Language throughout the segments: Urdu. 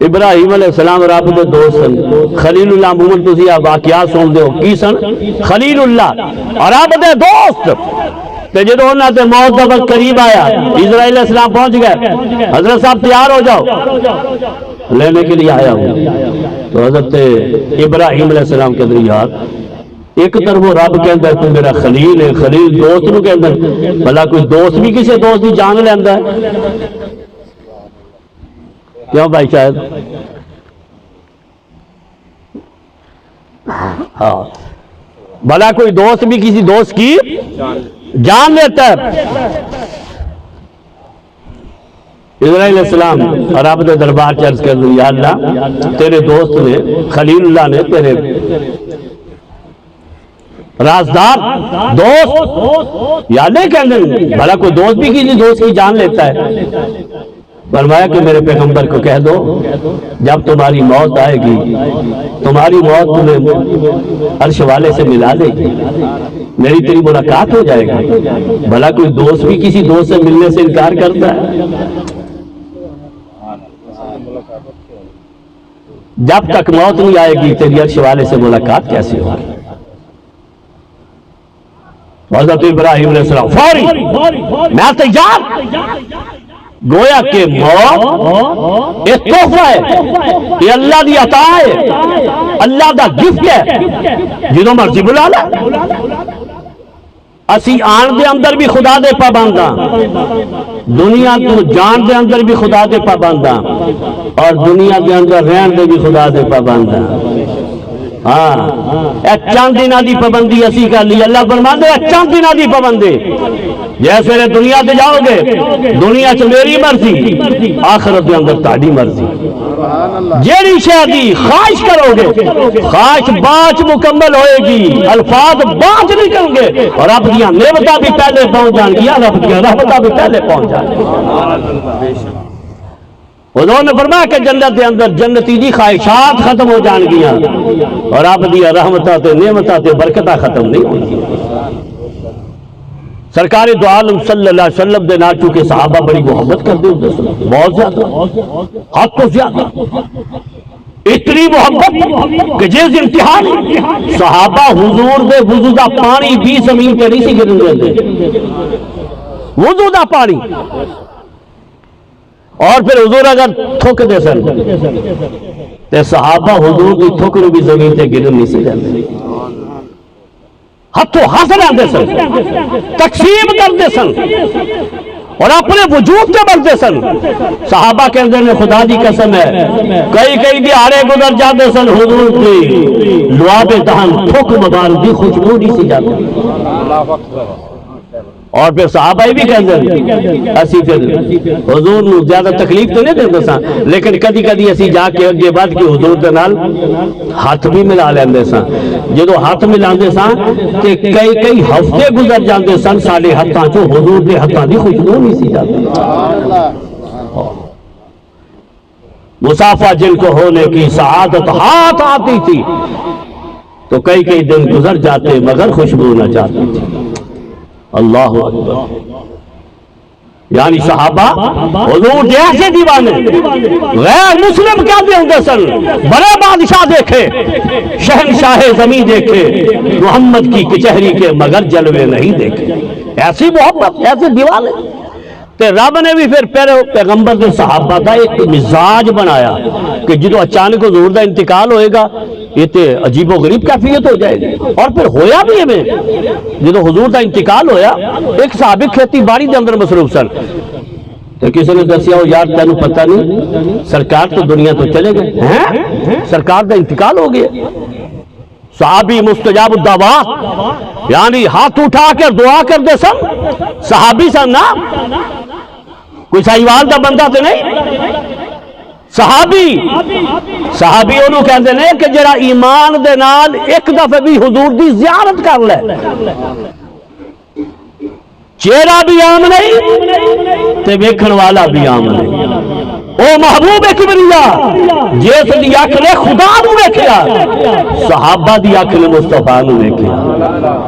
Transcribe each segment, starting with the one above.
ابراہیم علیہ السلام رب دے دوست سن. خلیل اللہ مومن تسی آ واقعات سن دے ہو کی سن خلیل اللہ اور رب دے دوست. تے جدو انہاں تے موت دا وقت قریب آیا اسرائیل علیہ السلام پہنچ گئے حضرت صاحب تیار ہو جاؤ لینے کے لیے آیا ہوں. تو حضرت ابراہیم علیہ السلام کے اندر یاد ایک طرف وہ رب کے اندر تو میرا خلیل ہے خلیل دوست نو کے اندر بھلا کوئی دوست بھی کسی دوست کی جان لینا ہے کیوں بھائی شاید ہاں بھلا کوئی دوست بھی کسی دوست کی جان لیتا ہے. اسرائیل علیہ السلام رب دے دربار چ عرض کر دیا یا اللہ تیرے دوست نے خلیل اللہ نے تیرے رازدار دوست یا نہیں کہنے بھلا کوئی دوست بھی کسی دوست کی جان لیتا ہے. فرمایا کہ میرے پیغمبر کو کہہ دو جب تمہاری موت آئے گی تمہاری موت تمہیں عرش والے سے ملا دے گی میری تیری ملاقات ہو جائے گی. بھلا کوئی دوست بھی کسی دوست سے ملنے سے انکار کرتا ہے. جب تک موت نہیں آئے گی تیری عرش والے سے ملاقات کیسے ہوگی. حضرت ابراہیم علیہ السلام فوری میں تیار. گویا کہ موت ایک تحفہ ہے یہ اللہ دی عطا ہے اللہ دا گفٹ ہے جدوں مرضی بلا لے. اسی آن دے اندر بھی خدا دے پابند ہاں دنیا تو جان دے اندر بھی خدا دے پابند ہاں اور دنیا دے اندر رہن دے بھی خدا دے پابند ہاں. ہاں چند دنوں دی پابندی اسی کر لی. اللہ فرماندے چند دنوں دی پابندی جیسے دنیا تے جاؤ گے دنیا چ میری مرضی آخرت دے اندر تہاڈی مرضی. جیڑی شے دی خواہش کرو گے خواہش باچ مکمل ہوئے گی الفاظ باچ نکل گے اور رب دیاں نعمتاں بھی پہلے پہنچ جان گیا رب دیاں رحمتاں بھی پہلے پہنچ جان گیا. حضور نے فرمایا کہ جنت دے اندر جنتی دی خواہشات ختم ہو جان گیا اور رب دیاں رحمتاں تے نعمتاں تے برکتاں ختم نہیں ہوں گی. سرکار دو عالم صلی اللہ علیہ وسلم دے نال چونکہ صحابہ بڑی محبت کرتے ہوتے بہت زیادہ حد تو زیادہ اتنی محبت کہ جس امتحان صحابہ حضور دے وضو دا پانی بھی زمین پہ نہیں سی گرن دیتے. وضو دا پانی اور پھر حضور اگر تھوک دے سن تے صحابہ حضور کی تھوک نو بھی زمین تے گرن نہیں سی جاندے. ہاتھوں ہاتھ لیندے سن تقسیم کرتے سن اور اپنے وجود کے بلتے سن. صحابہ کے اندر نے خدا دی قسم ہے کئی دیہاڑے گزر جاتے سن حضور کی لعاب دہن تھوک مبارک دی خوشبو نہیں سی جاتی. اور پھر صحابہ بھی کہتے اسی پھر حضور نو زیادہ تکلیف تو نہیں دیتے سن لیکن کدی کدی اسی جا کے اگے بڑھ کے حضور دے نال ہاتھ بھی ملا لیندے سن. جدو ہاتھ ملاندے سن تے کئی ہفتے گزر جاندے سن ساڈے ہتھاں چوں حضور دے ہتھاں دی خوشبو نہیں سی جاتی. مسافہ جن کو ہونے کی سعادت ہاتھ آتی تھی تو کئی دن گزر جاتے مگر خوشبو نہ جاتی تھی. اللہ اکبر. یعنی صحابہ حضور دے ایسے دیوانے غیر مسلم کہتے ہوندے سن بڑے بادشاہ دیکھے شہنشاہ زمین دیکھے محمد کی کچہری کے مگر جلوے نہیں دیکھے. ایسی محبت ایسے دیوانے تے رب نے بھی پھر پیغمبر کے صحابہ دا ایک مزاج بنایا کہ جدو اچانک حضور دا انتقال ہوئے گا یہ تے عجیب و غریب کیفیت ہو جائے گی. اور پھر ہویا بھی ہمیں جدو حضور دا انتقال ہویا ایک صحابی کھیتی باڑی دے اندر مصروف سن تو کسی نے دسیا ہو یار تینوں پتہ نہیں سرکار تو دنیا تو چلے گئے ہیں سرکار دا انتقال ہو گیا. صحابی مستجاب الدعوات یعنی ہاتھ اٹھا کر دعا کر دے سن. صحابی سن نا کوئی ساہیوال دا بندہ تے نہیں. صحابی انہوں کہندے نے کہ جڑا ایمان دے نال ایک دفعہ بھی حضور دی زیارت کر لے چہرہ بھی عام نہیں تے ویکھن والا بھی عام نہیں. او محبوب کبریا جس دی اکھ نے خدا نو ویکھیا صحابہ دی اکھ نے مصطفیٰ نو ویکھیا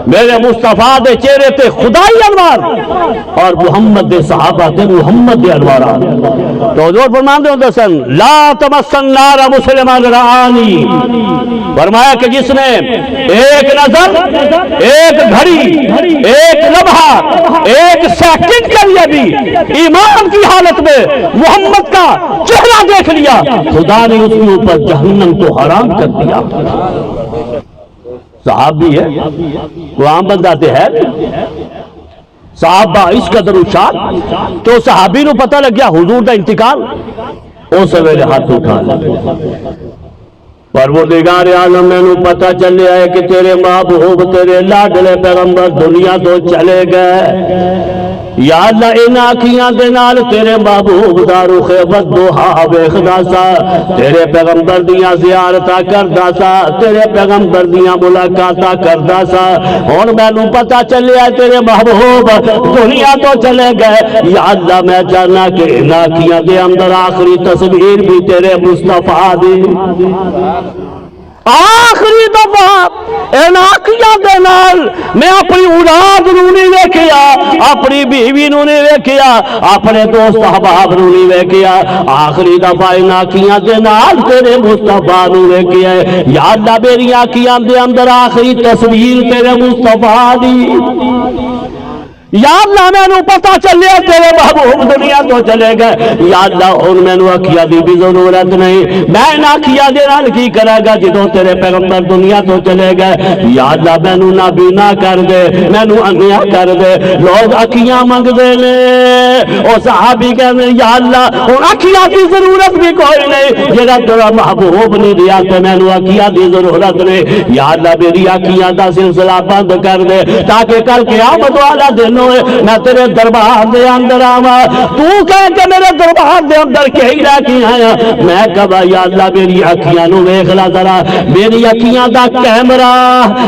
میرے مصطفیٰ دے چہرے تے خدائی انوار اور محمد دے صحابہ تے محمد دے انوارات تو حضور فرماندے ہوندے سن لا تمسن نار مسلمان رعانی فرمایا کہ جس نے ایک نظر ایک گھڑی ایک لمحہ ایک سیکنڈ کے لیے بھی ایمان کی حالت میں محمد کا چہرہ دیکھ لیا خدا نے اس کے اوپر جہنم کو حرام کر دیا صحابی ہے وہ عام بندہ تے ہے صحابہ اس قدر اشار تو صحابی نو پتہ لگ گیا حضور دا انتقال اس ویلے ہاتھ اٹھا لیا پروردگار عالم میں نو پتہ چلے ہے کہ تیرے محبوب تیرے لاڈلے پیغمبر دنیا تو چلے گئے یا اللہ ان آنکھیاں دے نال تیرے محبوب دا رخ بدوہا ویکھدا سا تیرے پیغمبر دیاں زیارتاں کردا سا تیرے پیغمبر دیاں ملاقاتاں کردا سا ہن مینوں پتہ چلیا تیرے محبوب دنیا تو چلے گئے یا اللہ میں جاننا کہ ان آنکھیاں دے اندر آخری تصویر بھی تیرے مصطفیٰ دی آخری دفعہ ان آنکھیاں دے نال میں اپنی اولاد نو نہیں ویکھیا اپنی بیوی نو نہیں ویکھیا اپنے دوست احباب نو نہیں ویکھیا آخری دفعہ ان آنکھیاں دے نال تیرے مصطفیٰ نو ویکھیا یا اللہ میری آنکھیاں دے اندر آخری تصویر تیرے مصطفیٰ دی یا اللہ میں نو پتہ چلے تیرے محبوب دنیا تو چلے گئے یا اللہ ان میں نو اکھیا دی بھی ضرورت نہیں میں نہ اکھیا دے نال کی کرے گا جدوں تیرے پیغمبر دنیا تو چلے گئے یا اللہ میں نو نابینا کر دے میں نو انیا کر دے لوگ اکھیاں منگ دے لے او صحابی کہنے یا اللہ ان اکھیا دی ضرورت بھی کوئی نہیں جڑا تیرا محبوب نہیں دیا تے میں نو اکھیا دی ضرورت نہیں یا اللہ میری اکھیاں دا سلسلہ بند کر دے تاکہ کل قیامت والا دن میں تیرے دربار دے اندر آوا تو کہے کہ میرے دربار دے اندر کہیں رہ کی آیا میں کہا یا اللہ میری اکھیاں نو ویکھ لا ذرا میری اکھیاں دا کیمرہ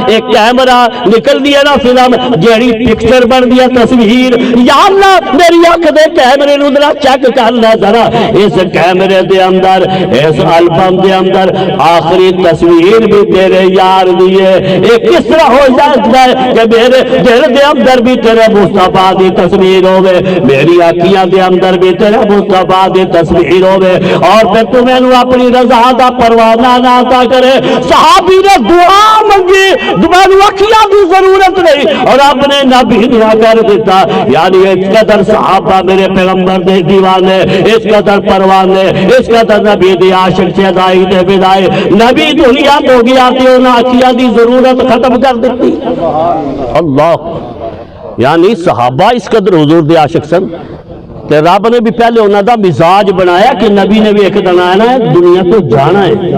ایک کیمرہ نکل دیا نا فلم جیڑی پکچر بن دیا تصویر یا اللہ میری اکھ دے کیمرے نو ذرا چیک کر لے ذرا اس کیمرے دے اندر اس البم دے اندر آخری تصویر بھی تیرے یار دیے ایک کس طرح ہو جاتا ہے کہ میرے دل دے اندر بھی تیرے مصطفیٰ دی تصویر ہوئے میری آنکھیاں دے اندر بھی تیرے مصطفیٰ دی تصویر ہوئے اور پھر تمہیں نو اپنی رضا دا پروانہ نہ عطا کرے صحابی نے دعا منگی تمہیں نو آنکھیاں دی ضرورت نہیں اور اپنے نبی نے کر دیتا یعنی اس قدر صحابہ میرے پیغمبر دے دیوانے اس قدر پروانے اس قدر نبی دی عاشق شہدائی دے بدائے نبی دنیا تو گیا تھی انہاں آنکھیاں دی ضرورت ختم کر دیتی اللہ یعنی صحابہ اس قدر حضور دے عاشق سن کہ رب نے بھی پہلے انہاں دا مزاج بنایا کہ نبی نے بھی ایک دن آنا ہے دنیا تو جانا ہے